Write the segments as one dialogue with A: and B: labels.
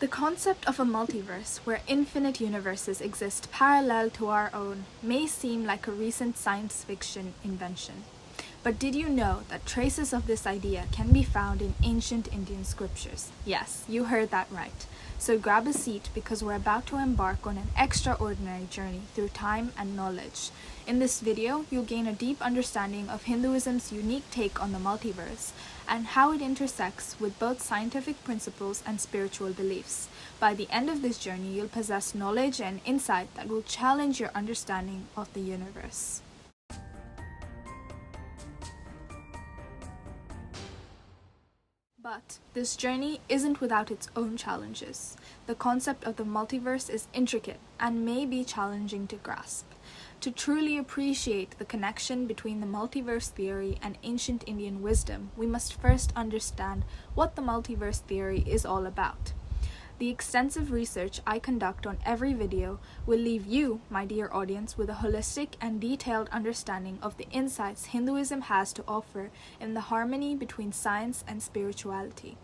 A: The concept of a multiverse, where infinite universes exist parallel to our own, may seem like a recent science fiction invention. But did you know that traces of this idea can be found in ancient Indian scriptures? Yes, you heard that right. So grab a seat because we're about to embark on an extraordinary journey through time and knowledge. In this video, you'll gain a deep understanding of Hinduism's unique take on the multiverse and how it intersects with both scientific principles and spiritual beliefs. By the end of this journey, you'll possess knowledge and insight that will challenge your understanding of the universe. But this journey isn't without its own challenges. The concept of the multiverse is intricate and may be challenging to grasp. To truly appreciate the connection between the multiverse theory and ancient Indian wisdom, we must first understand what the multiverse theory is all about. The extensive research I conduct on every video will leave you, my dear audience, with a holistic and detailed understanding of the insights Hinduism has to offer in the harmony between science and spirituality.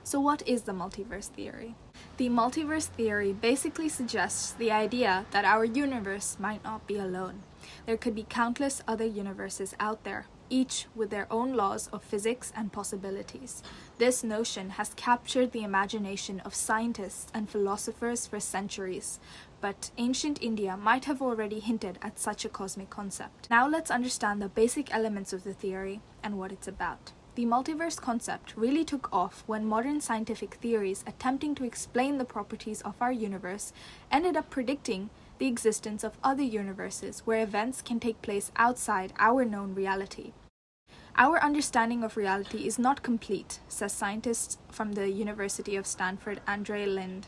A: So what is the multiverse theory? The multiverse theory basically suggests the idea that our universe might not be alone. There could be countless other universes out there, each with their own laws of physics and possibilities. This notion has captured the imagination of scientists and philosophers for centuries, but ancient India might have already hinted at such a cosmic concept. Now let's understand the basic elements of the theory and what it's about. The multiverse concept really took off when modern scientific theories attempting to explain the properties of our universe ended up predicting the existence of other universes where events can take place outside our known reality. Our understanding of reality is not complete, says scientist from the University of Stanford, Andre Lind.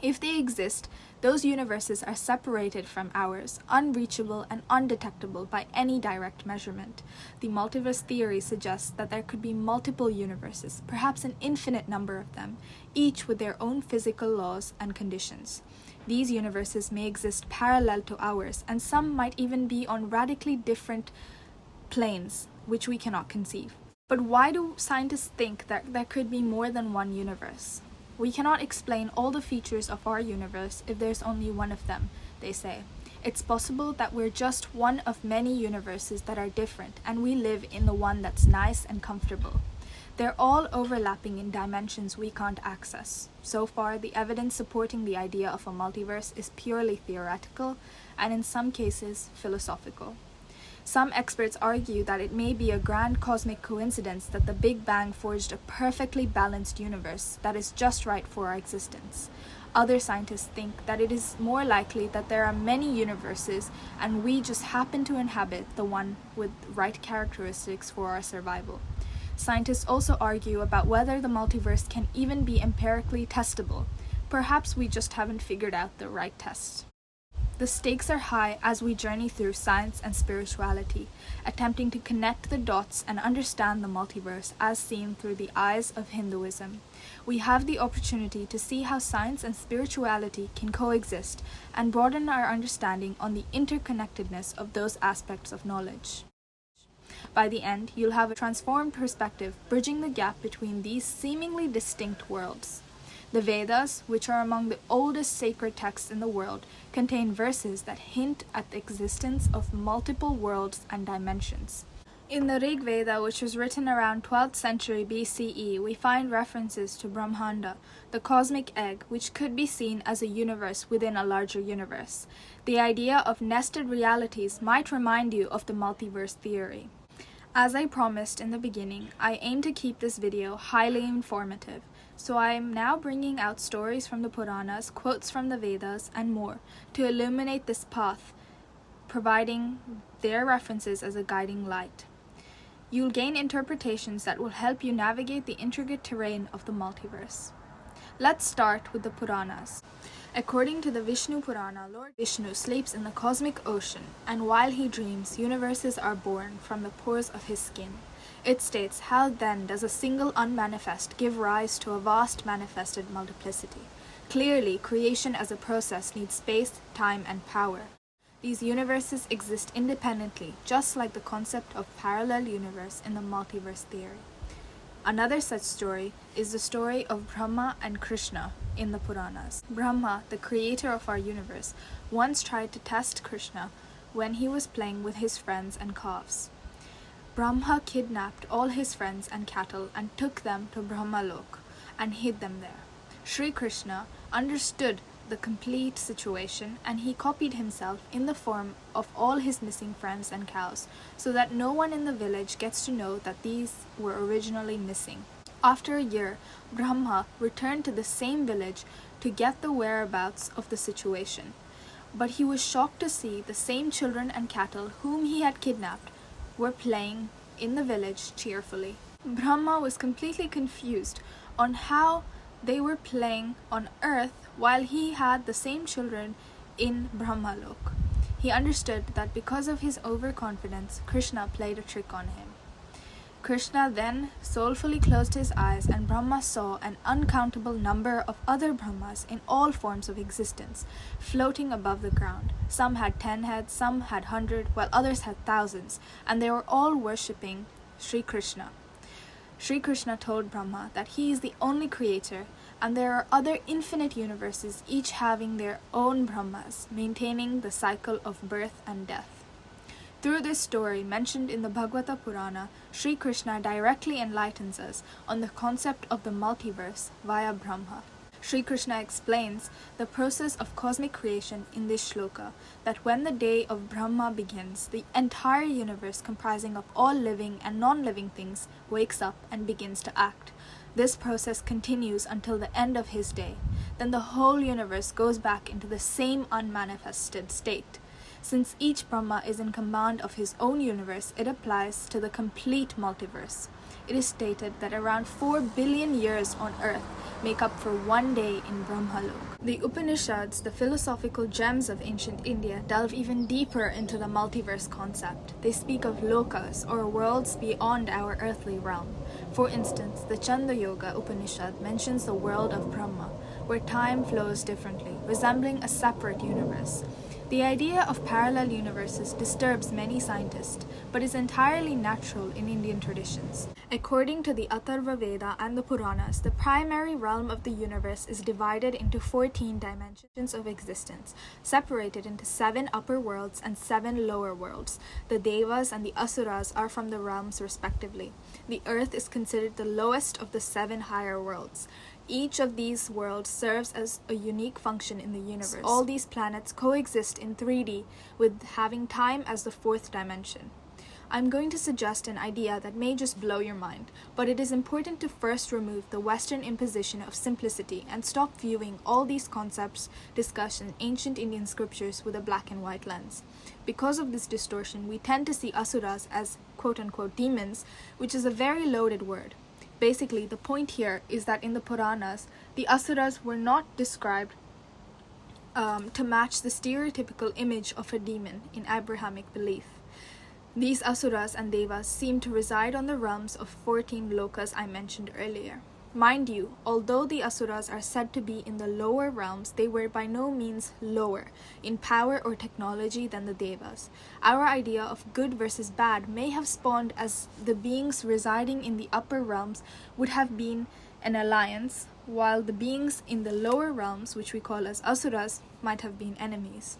A: If they exist, those universes are separated from ours, unreachable and undetectable by any direct measurement. The multiverse theory suggests that there could be multiple universes, perhaps an infinite number of them, each with their own physical laws and conditions. These universes may exist parallel to ours, and some might even be on radically different planes, which we cannot conceive. But why do scientists think that there could be more than one universe? We cannot explain all the features of our universe if there's only one of them, they say. It's possible that we're just one of many universes that are different, and we live in the one that's nice and comfortable. They're all overlapping in dimensions we can't access. So far, the evidence supporting the idea of a multiverse is purely theoretical, and in some cases, philosophical. Some experts argue that it may be a grand cosmic coincidence that the Big Bang forged a perfectly balanced universe that is just right for our existence. Other scientists think that it is more likely that there are many universes and we just happen to inhabit the one with right characteristics for our survival. Scientists also argue about whether the multiverse can even be empirically testable. Perhaps we just haven't figured out the right test. The stakes are high as we journey through science and spirituality, attempting to connect the dots and understand the multiverse as seen through the eyes of Hinduism. We have the opportunity to see how science and spirituality can coexist and broaden our understanding on the interconnectedness of those aspects of knowledge. By the end, you'll have a transformed perspective, bridging the gap between these seemingly distinct worlds. The Vedas, which are among the oldest sacred texts in the world, contain verses that hint at the existence of multiple worlds and dimensions. In the Rig Veda, which was written around 12th century BCE, we find references to Brahmanda, the cosmic egg, which could be seen as a universe within a larger universe. The idea of nested realities might remind you of the multiverse theory. As I promised in the beginning, I aim to keep this video highly informative. So I am now bringing out stories from the Puranas, quotes from the Vedas, and more to illuminate this path, providing their references as a guiding light. You'll gain interpretations that will help you navigate the intricate terrain of the multiverse. Let's start with the Puranas. According to the Vishnu Purana, Lord Vishnu sleeps in the cosmic ocean, and while he dreams, universes are born from the pores of his skin. It states, how then does a single unmanifest give rise to a vast manifested multiplicity? Clearly, creation as a process needs space, time, and power. These universes exist independently, just like the concept of parallel universe in the multiverse theory. Another such story is the story of Brahma and Krishna in the Puranas. Brahma, the creator of our universe, once tried to test Krishna when he was playing with his friends and calves. Brahma kidnapped all his friends and cattle and took them to Brahmalok and hid them there. Sri Krishna understood the complete situation and he copied himself in the form of all his missing friends and cows so that no one in the village gets to know that these were originally missing. After a year, Brahma returned to the same village to get the whereabouts of the situation. But he was shocked to see the same children and cattle whom he had kidnapped were playing in the village cheerfully. Brahma was completely confused on how they were playing on earth while he had the same children in Brahmalok. He understood that because of his overconfidence, Krishna played a trick on him. Krishna then soulfully closed his eyes and Brahma saw an uncountable number of other Brahmas in all forms of existence, floating above the ground. Some had 10 heads, some had 100, while others had thousands, and they were all worshipping Sri Krishna. Sri Krishna told Brahma that he is the only creator and there are other infinite universes, each having their own Brahmas, maintaining the cycle of birth and death. Through this story mentioned in the Bhagavata Purana, Sri Krishna directly enlightens us on the concept of the multiverse via Brahma. Sri Krishna explains the process of cosmic creation in this shloka, that when the day of Brahma begins, the entire universe comprising of all living and non-living things wakes up and begins to act. This process continues until the end of his day. Then the whole universe goes back into the same unmanifested state. Since each Brahma is in command of his own universe, it applies to the complete multiverse. It is stated that around 4 billion years on earth make up for one day in Brahmalok. The Upanishads, the philosophical gems of ancient India, delve even deeper into the multiverse concept. They speak of Lokas, or worlds beyond our earthly realm. For instance, the Chanda Yoga Upanishad mentions the world of Brahma, where time flows differently, resembling a separate universe. The idea of parallel universes disturbs many scientists, but is entirely natural in Indian traditions. According to the Atharva Veda and the Puranas, the primary realm of the universe is divided into 14 dimensions of existence, separated into 7 upper worlds and 7 lower worlds. The devas and the asuras are from the realms respectively. The earth is considered the lowest of the 7 higher worlds. Each of these worlds serves as a unique function in the universe. All these planets coexist in 3D, with having time as the 4th dimension. I'm going to suggest an idea that may just blow your mind, but it is important to first remove the Western imposition of simplicity and stop viewing all these concepts discussed in ancient Indian scriptures with a black and white lens. Because of this distortion, we tend to see asuras as quote-unquote demons, which is a very loaded word. Basically, the point here is that in the Puranas, the asuras were not described to match the stereotypical image of a demon in Abrahamic belief. These asuras and devas seem to reside on the realms of 14 lokas I mentioned earlier. Mind you, although the asuras are said to be in the lower realms, they were by no means lower in power or technology than the devas. Our idea of good versus bad may have spawned as the beings residing in the upper realms would have been an alliance, while the beings in the lower realms, which we call as asuras, might have been enemies.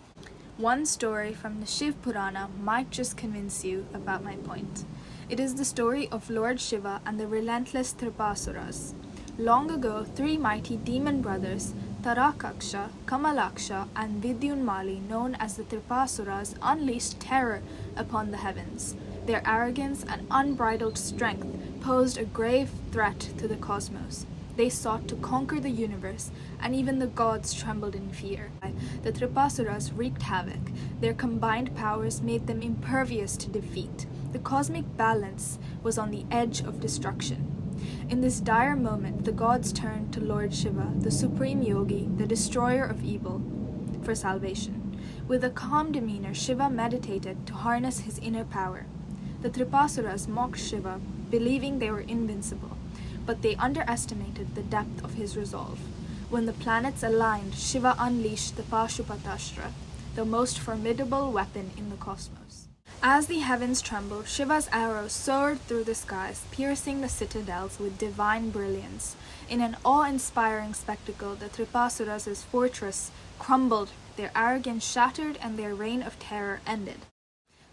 A: One story from the Shiv Purana might just convince you about my point. It is the story of Lord Shiva and the relentless Tripasuras. Long ago, 3 mighty demon brothers, Tarakaksha, Kamalaksha, and Vidyunmali, known as the Tripasuras, unleashed terror upon the heavens. Their arrogance and unbridled strength posed a grave threat to the cosmos. They sought to conquer the universe, and even the gods trembled in fear. The Tripasuras wreaked havoc. Their combined powers made them impervious to defeat. The cosmic balance was on the edge of destruction. In this dire moment, the gods turned to Lord Shiva, the supreme yogi, the destroyer of evil, for salvation. With a calm demeanor, Shiva meditated to harness his inner power. The Tripasuras mocked Shiva, believing they were invincible, but they underestimated the depth of his resolve. When the planets aligned, Shiva unleashed the Pashupatastra, the most formidable weapon in the cosmos. As the heavens trembled, Shiva's arrow soared through the skies, piercing the citadels with divine brilliance. In an awe-inspiring spectacle, the Tripasuras' fortress crumbled, their arrogance shattered, and their reign of terror ended.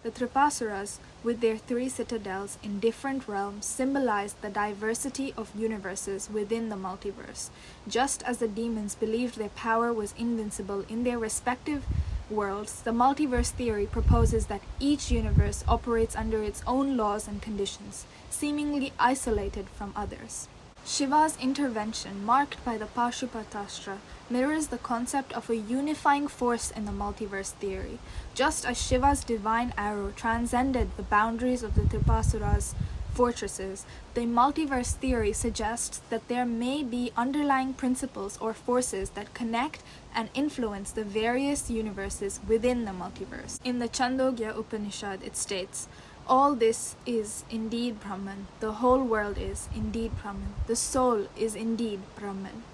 A: The Tripasuras, with their 3 citadels in different realms, symbolized the diversity of universes within the multiverse. Just as the demons believed their power was invincible in their respective worlds, the multiverse theory proposes that each universe operates under its own laws and conditions, seemingly isolated from others. Shiva's intervention, marked by the Pashupatastra, mirrors the concept of a unifying force in the multiverse theory. Just as Shiva's divine arrow transcended the boundaries of the Tripasuras' fortresses, the multiverse theory suggests that there may be underlying principles or forces that connect and influence the various universes within the multiverse. In the Chandogya Upanishad, it states, "All this is indeed Brahman. The whole world is indeed Brahman. The soul is indeed Brahman."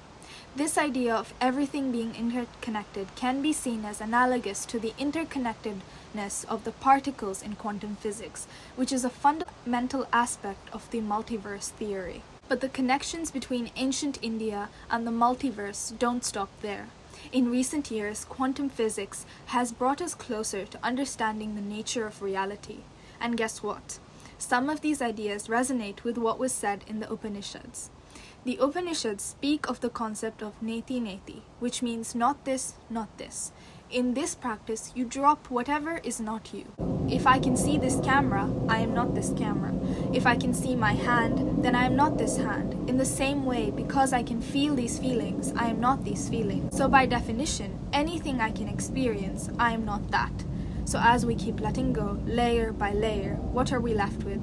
A: This idea of everything being interconnected can be seen as analogous to the interconnectedness of the particles in quantum physics, which is a fundamental aspect of the multiverse theory. But the connections between ancient India and the multiverse don't stop there. In recent years, quantum physics has brought us closer to understanding the nature of reality. And guess what? Some of these ideas resonate with what was said in the Upanishads. The Upanishads speak of the concept of Neti Neti, which means not this, not this. In this practice, you drop whatever is not you. If I can see this camera, I am not this camera. If I can see my hand, then I am not this hand. In the same way, because I can feel these feelings, I am not these feelings. So by definition, anything I can experience, I am not that. So as we keep letting go, layer by layer, what are we left with?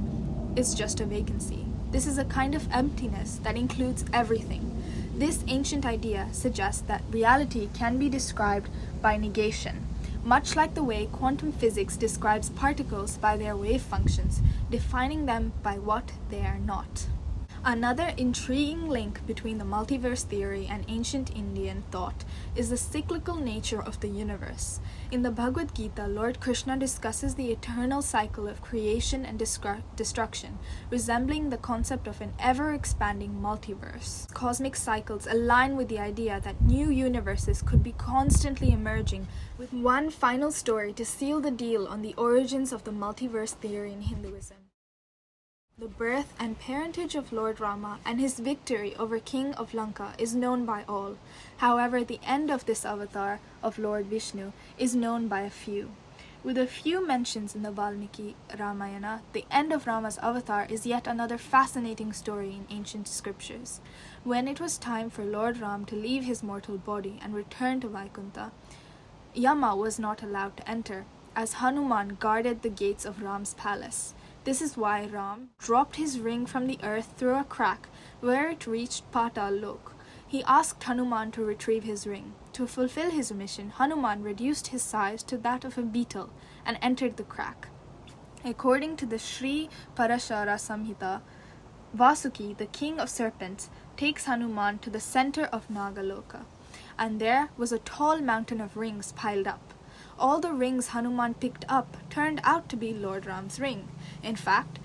A: It's just a vacancy. This is a kind of emptiness that includes everything. This ancient idea suggests that reality can be described by negation, much like the way quantum physics describes particles by their wave functions, defining them by what they are not. Another intriguing link between the multiverse theory and ancient Indian thought is the cyclical nature of the universe. In the Bhagavad Gita, Lord Krishna discusses the eternal cycle of creation and destruction, resembling the concept of an ever-expanding multiverse. Cosmic cycles align with the idea that new universes could be constantly emerging, with one final story to seal the deal on the origins of the multiverse theory in Hinduism. The birth and parentage of Lord Rama and his victory over King of Lanka is known by all. However, the end of this avatar of Lord Vishnu is known by a few. With a few mentions in the Valmiki Ramayana, the end of Rama's avatar is yet another fascinating story in ancient scriptures. When it was time for Lord Ram to leave his mortal body and return to Vaikuntha, Yama was not allowed to enter, as Hanuman guarded the gates of Ram's palace. This is why Ram dropped his ring from the earth through a crack where it reached Patal Lok. He asked Hanuman to retrieve his ring. To fulfill his mission, Hanuman reduced his size to that of a beetle and entered the crack. According to the Sri Parashara Samhita, Vasuki, the king of serpents, takes Hanuman to the center of Nagaloka, and there was a tall mountain of rings piled up. All the rings Hanuman picked up turned out to be Lord Ram's ring. In fact,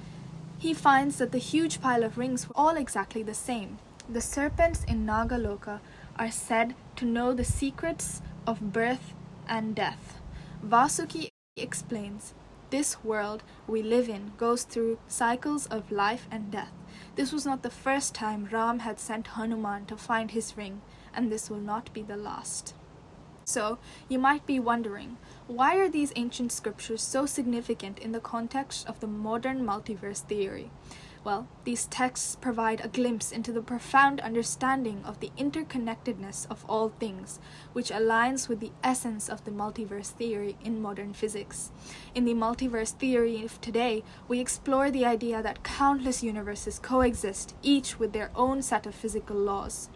A: he finds that the huge pile of rings were all exactly the same. The serpents in Nagaloka are said to know the secrets of birth and death. Vasuki explains, "This world we live in goes through cycles of life and death. This was not the first time Ram had sent Hanuman to find his ring, and this will not be the last." So, you might be wondering, why are these ancient scriptures so significant in the context of the modern multiverse theory? Well, these texts provide a glimpse into the profound understanding of the interconnectedness of all things, which aligns with the essence of the multiverse theory in modern physics. In the multiverse theory of today, we explore the idea that countless universes coexist, each with their own set of physical laws.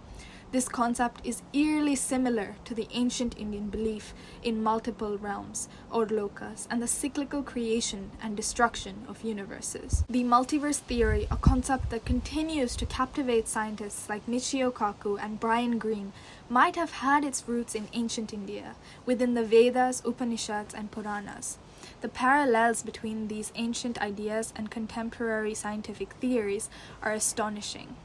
A: This concept is eerily similar to the ancient Indian belief in multiple realms, or Lokas, and the cyclical creation and destruction of universes. The multiverse theory, a concept that continues to captivate scientists like Michio Kaku and Brian Greene, might have had its roots in ancient India, within the Vedas, Upanishads, and Puranas. The parallels between these ancient ideas and contemporary scientific theories are astonishing.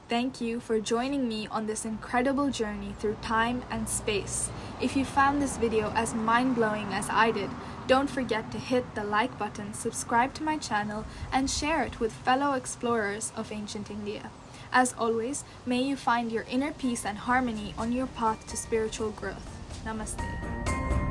A: Thank you for joining me on this incredible journey through time and space. If you found this video as mind-blowing as I did, don't forget to hit the like button, subscribe to my channel, and share it with fellow explorers of ancient India. As always, may you find your inner peace and harmony on your path to spiritual growth. Namaste.